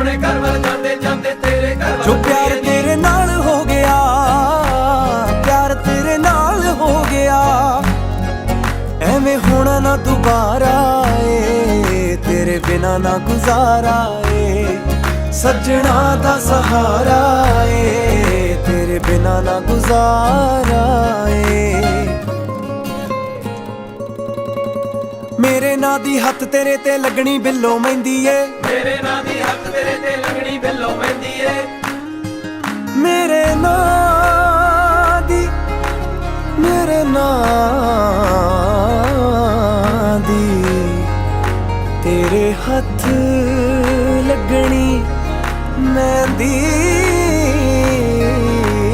ਆਪਣੇ ਘਰ ਵੱਲ ਜਾਂਦੇ ਜਾਂਦੇ ਤੇਰੇ ਘਰ ਵੱਲ ਜੋ ਪਿਆਰ ਤੇਰੇ ਨਾਲ ਹੋ ਗਿਆ, ਪਿਆਰ ਤੇਰੇ ਨਾਲ ਹੋ ਗਿਆ, ਐਵੇਂ ਹੋਣਾ ਨਾ ਦੁਬਾਰਾ ਏ, ਤੇਰੇ ਬਿਨਾ ਨਾ ਗੁਜ਼ਾਰਾ ਏ, ਸੱਜਣਾ ਦਾ ਸਹਾਰਾ ਏ, ਤੇਰੇ ਬਿਨਾ ਨਾ ਗੁਜ਼ਾਰਾ ਏ। ਮੇਰੇ ਨਾਂ ਦੀ ਹੱਥ ਤੇਰੇ ਤੇ ਲੱਗਣੀ ਬਿੱਲੋ ਮਹਿੰਦੀ ਏ, ਮੇਰੇ ਨਾਂ ਦੀ ਹੱਥ ਤੇਰੇ ਤੇ ਲੱਗਣੀ ਬਿੱਲੋ ਮਹਿੰਦੀ ਏ, ਮੇਰੇ ਨਾਂ ਦੀ, ਮੇਰੇ ਨਾਂ ਦੀ ਤੇਰੇ ਹੱਥ ਲੱਗਣੀ ਮਹਿੰਦੀ